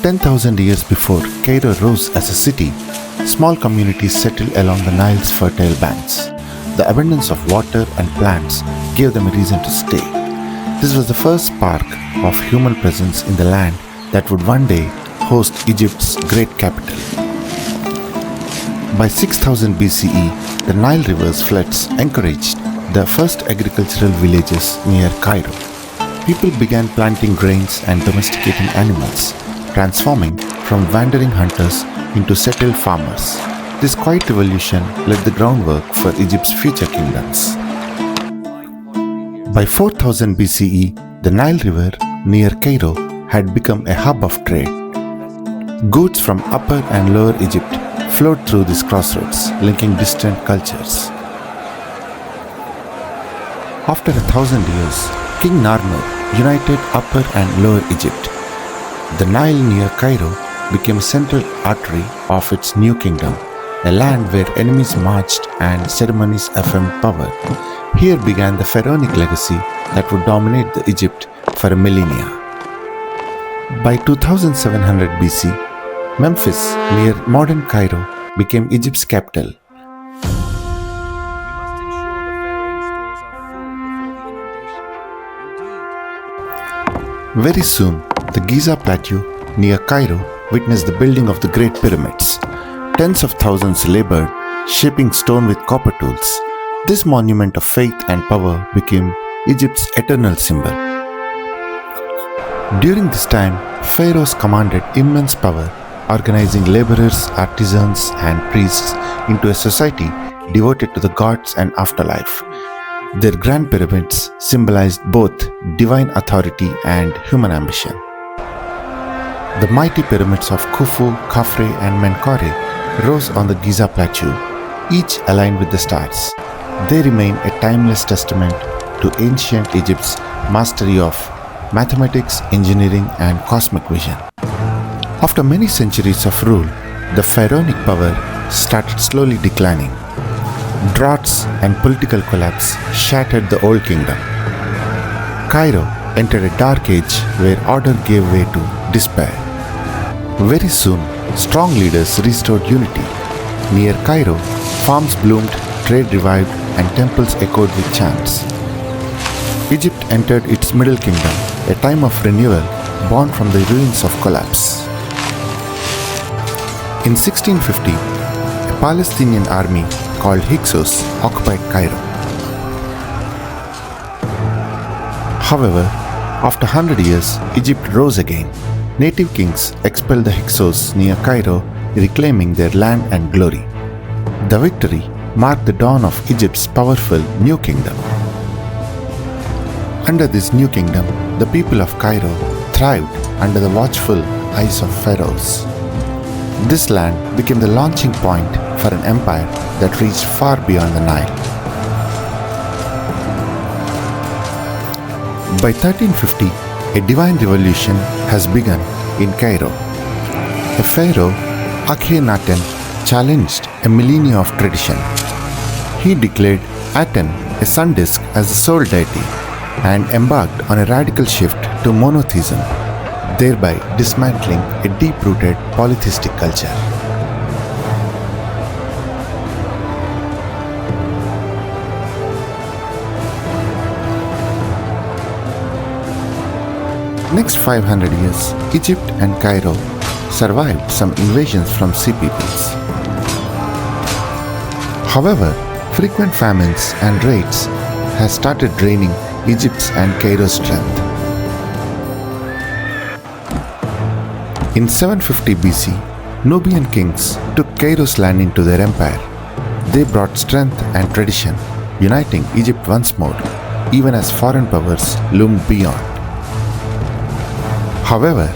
10,000 years before Cairo rose as a city, small communities settled along the Nile's fertile banks. The abundance of water and plants gave them a reason to stay. This was the first spark of human presence in the land that would one day host Egypt's great capital. By 6000 BCE, the Nile River's floods encouraged the first agricultural villages near Cairo. People began planting grains and domesticating animals, transforming from wandering hunters into settled farmers. This quiet revolution laid the groundwork for Egypt's future kingdoms. By 4000 BCE, the Nile River near Cairo had become a hub of trade. Goods from Upper and Lower Egypt flowed through this crossroads, linking distant cultures. After 1,000 years, King Narmer united Upper and Lower Egypt. The Nile near Cairo became a central artery of its new kingdom, a land where enemies marched and ceremonies affirmed power. Here began the Pharaonic legacy that would dominate the Egypt for a millennia. By 2700 BC, Memphis, near modern Cairo, became Egypt's capital. Very soon, the Giza Plateau near Cairo witnessed the building of the Great Pyramids. Tens of thousands labored, shaping stone with copper tools. This monument of faith and power became Egypt's eternal symbol. During this time, pharaohs commanded immense power, organizing laborers, artisans, and priests into a society devoted to the gods and afterlife. Their grand pyramids symbolized both divine authority and human ambition. The mighty pyramids of Khufu, Khafre, and Menkaure rose on the Giza Plateau, each aligned with the stars. They remain a timeless testament to ancient Egypt's mastery of mathematics, engineering, and cosmic vision. After many centuries of rule, the pharaonic power started slowly declining. Droughts and political collapse shattered the Old Kingdom. Cairo entered a dark age where order gave way to despair. Very soon, strong leaders restored unity. Near Cairo, farms bloomed, trade revived, and temples echoed with chants. Egypt entered its Middle Kingdom, a time of renewal born from the ruins of collapse. In 1650, a Palestinian army called Hyksos occupied Cairo. However, after 100 years, Egypt rose again. Native kings expelled the Hyksos near Cairo, reclaiming their land and glory. The victory marked the dawn of Egypt's powerful new kingdom. Under this new kingdom, the people of Cairo thrived under the watchful eyes of pharaohs. This land became the launching point for an empire that reached far beyond the Nile. By 1350, a divine revolution has begun in Cairo. A pharaoh, Akhenaten, challenged a millennia of tradition. He declared Aten, a sun disk, as the sole deity and embarked on a radical shift to monotheism, thereby dismantling a deep-rooted polytheistic culture. Next 500 years, Egypt and Cairo survived some invasions from sea peoples. However, frequent famines and raids has started draining Egypt's and Cairo's strength. In 750 BC, Nubian kings took Cairo's land into their empire. They brought strength and tradition, uniting Egypt once more, even as foreign powers loomed beyond. However,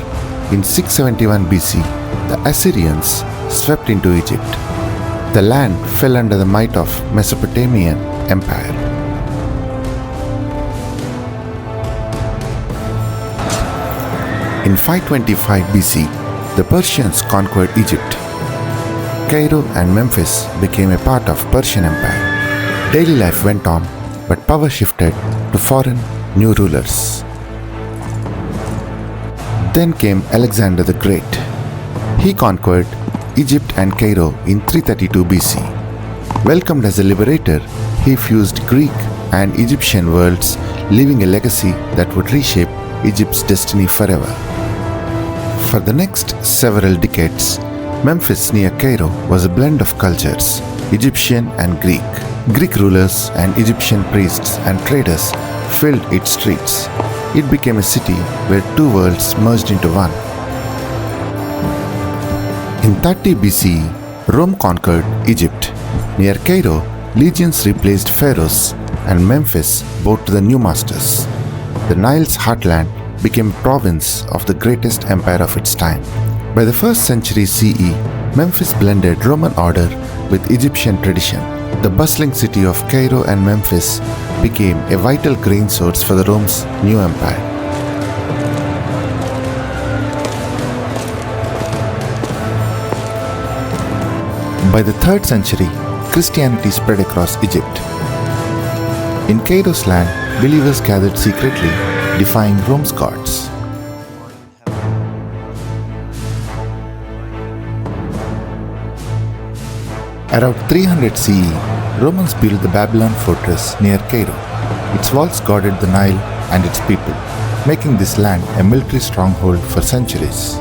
in 671 BC, the Assyrians swept into Egypt. The land fell under the might of Mesopotamian Empire. In 525 BC, the Persians conquered Egypt. Cairo and Memphis became a part of Persian Empire. Daily life went on, but power shifted to foreign new rulers. Then came Alexander the Great. He conquered Egypt and Cairo in 332 BC. Welcomed as a liberator, he fused Greek and Egyptian worlds, leaving a legacy that would reshape Egypt's destiny forever. For the next several decades, Memphis near Cairo was a blend of cultures, Egyptian and Greek. Greek rulers and Egyptian priests and traders filled its streets. It became a city where two worlds merged into one. In 30 BCE, Rome conquered Egypt. Near Cairo, legions replaced pharaohs, and Memphis bowed to the new masters. The Nile's heartland became a province of the greatest empire of its time. By the 1st century CE, Memphis blended Roman order with Egyptian tradition. The bustling city of Cairo and Memphis became a vital grain source for the Rome's new empire. By the 3rd century, Christianity spread across Egypt. In Cairo's land, believers gathered secretly, defying Rome's gods. Around 300 CE, Romans built the Babylon fortress near Cairo. Its walls guarded the Nile and its people, making this land a military stronghold for centuries.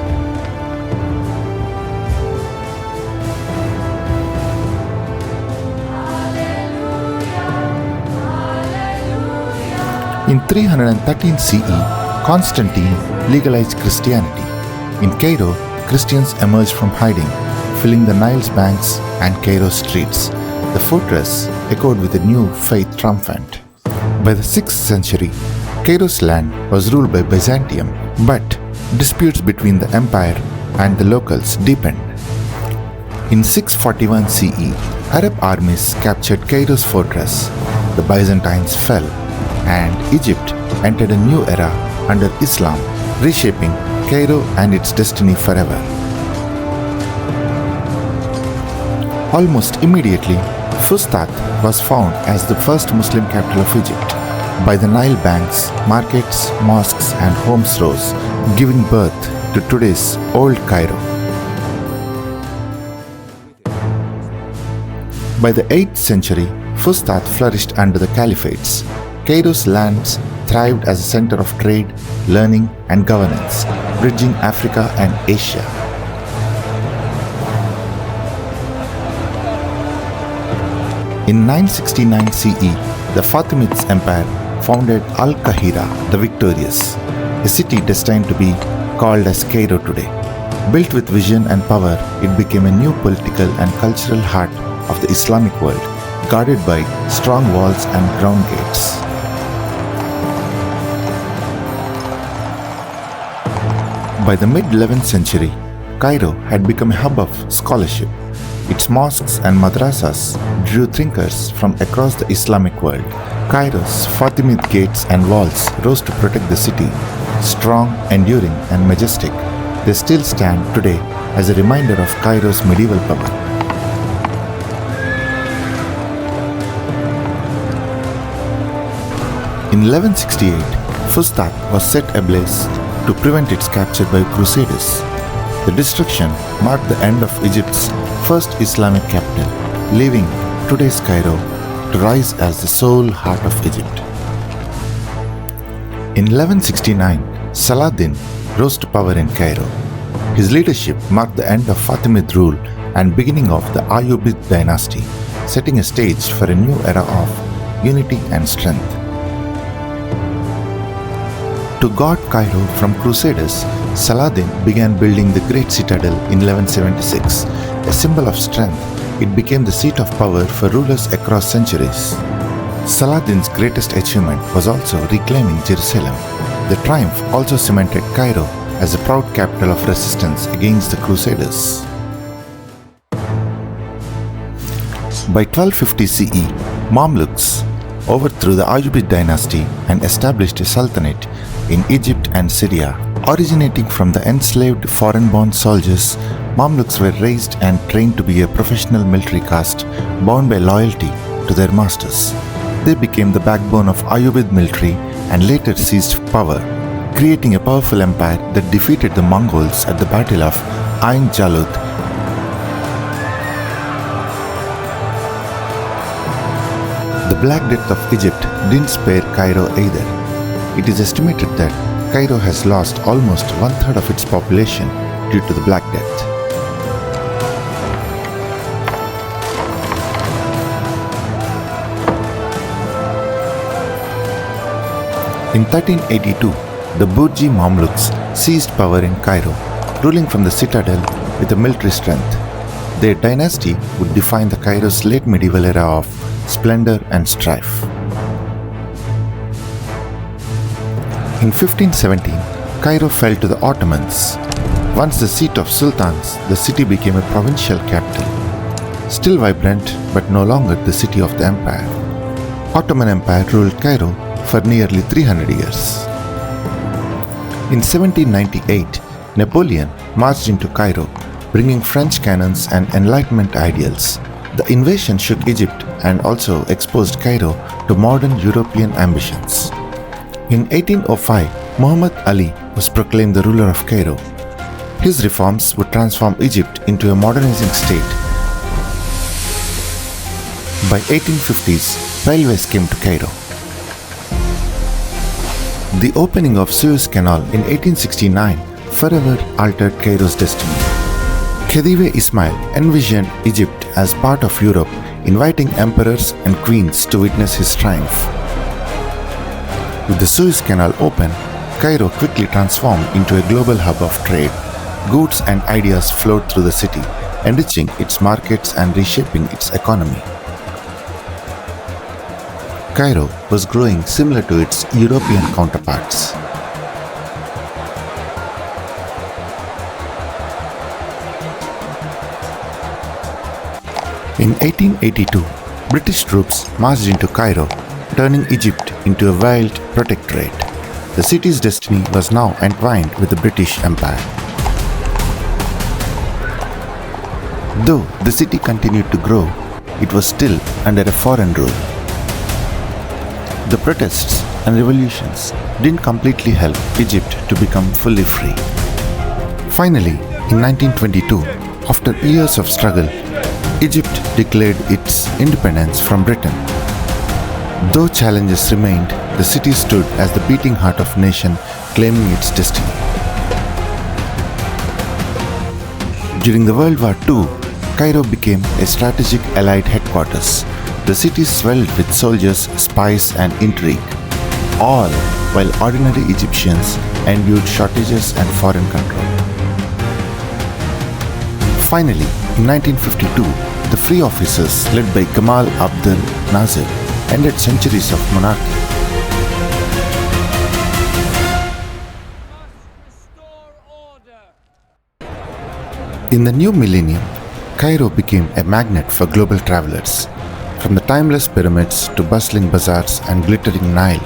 In 313 CE, Constantine legalized Christianity. In Cairo, Christians emerged from hiding, filling the Nile's banks and Cairo's streets. The fortress echoed with a new faith triumphant. By the 6th century, Cairo's land was ruled by Byzantium, but disputes between the empire and the locals deepened. In 641 CE, Arab armies captured Cairo's fortress. The Byzantines fell, and Egypt entered a new era under Islam, reshaping Cairo and its destiny forever. Almost immediately, Fustat was found as the first Muslim capital of Egypt. By the Nile banks, markets, mosques and homes rose, giving birth to today's Old Cairo. By the 8th century, Fustat flourished under the caliphates. Cairo's lands thrived as a center of trade, learning and governance, bridging Africa and Asia. In 969 CE, the Fatimids Empire founded Al-Qahira the Victorious, a city destined to be called as Cairo today. Built with vision and power, it became a new political and cultural heart of the Islamic world, guarded by strong walls and ground gates. By the mid-11th century, Cairo had become a hub of scholarship. Its mosques and madrasas drew thinkers from across the Islamic world. Cairo's Fatimid gates and walls rose to protect the city, strong, enduring, and majestic. They still stand today as a reminder of Cairo's medieval power. In 1168, Fustat was set ablaze to prevent its capture by Crusaders. The destruction marked the end of Egypt's first Islamic capital, leaving today's Cairo to rise as the sole heart of Egypt. In 1169, Saladin rose to power in Cairo. His leadership marked the end of Fatimid rule and beginning of the Ayyubid dynasty, setting a stage for a new era of unity and strength. To guard Cairo from Crusaders, Saladin began building the Great Citadel in 1176. A symbol of strength, it became the seat of power for rulers across centuries. Saladin's greatest achievement was also reclaiming Jerusalem. The triumph also cemented Cairo as a proud capital of resistance against the Crusaders. By 1250 CE, Mamluks overthrew the Ayyubid dynasty and established a sultanate in Egypt and Syria. Originating from the enslaved foreign-born soldiers, Mamluks were raised and trained to be a professional military caste bound by loyalty to their masters. They became the backbone of Ayyubid military and later seized power. creating a powerful empire that defeated the Mongols at the Battle of Ain Jalut. The Black Death of Egypt didn't spare Cairo either. It is estimated that Cairo has lost almost one-third of its population due to the Black Death. In 1382, the Burji Mamluks seized power in Cairo, ruling from the citadel with a military strength. Their dynasty would define the Cairo's late medieval era of splendor and strife. In 1517, Cairo fell to the Ottomans. Once the seat of sultans, the city became a provincial capital. Still vibrant, but no longer the city of the empire. Ottoman Empire ruled Cairo for nearly 300 years. In 1798, Napoleon marched into Cairo, bringing French cannons and Enlightenment ideals. The invasion shook Egypt and also exposed Cairo to modern European ambitions. In 1805, Muhammad Ali was proclaimed the ruler of Cairo. His reforms would transform Egypt into a modernizing state. By 1850s, railways came to Cairo. The opening of Suez Canal in 1869 forever altered Cairo's destiny. Khedive Ismail envisioned Egypt as part of Europe, inviting emperors and queens to witness his triumph. With the Suez Canal open, Cairo quickly transformed into a global hub of trade. Goods and ideas flowed through the city, enriching its markets and reshaping its economy. Cairo was growing similar to its European counterparts. In 1882, British troops marched into Cairo, turning Egypt into a wild protectorate. The city's destiny was now entwined with the British Empire. Though the city continued to grow, it was still under a foreign rule. The protests and revolutions didn't completely help Egypt to become fully free. Finally, in 1922, after years of struggle, Egypt declared its independence from Britain. Though challenges remained, the city stood as the beating heart of the nation, claiming its destiny. During the World War II, Cairo became a strategic Allied headquarters. The city swelled with soldiers, spies, and intrigue, all while ordinary Egyptians endured shortages and foreign control. Finally, in 1952, the free officers led by Gamal Abdel Nasser ended centuries of monarchy. In the new millennium, Cairo became a magnet for global travelers. From the timeless pyramids to bustling bazaars and glittering Nile,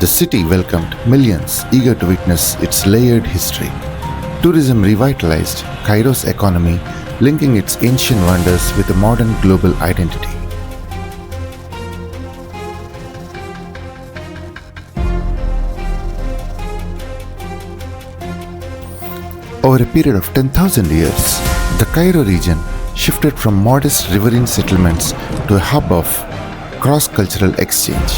the city welcomed millions eager to witness its layered history. Tourism revitalized Cairo's economy, linking its ancient wonders with a modern global identity. Over a period of 10,000 years, the Cairo region shifted from modest riverine settlements to a hub of cross-cultural exchange.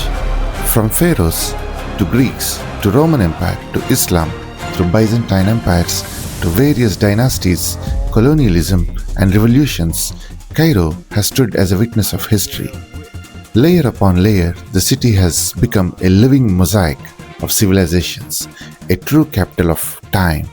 From pharaohs to Greeks to Roman Empire to Islam through Byzantine empires to various dynasties, colonialism and revolutions, Cairo has stood as a witness of history. Layer upon layer, the city has become a living mosaic of civilizations, a true capital of time,